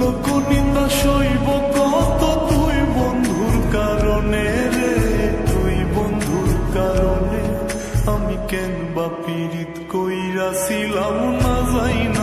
লোকনিতা সইব কত তুই বন্ধুর কারণে রে, তুই বন্ধুর কারণে। আমি কেন বা পীড়িত কইরাছিলাম না যাই না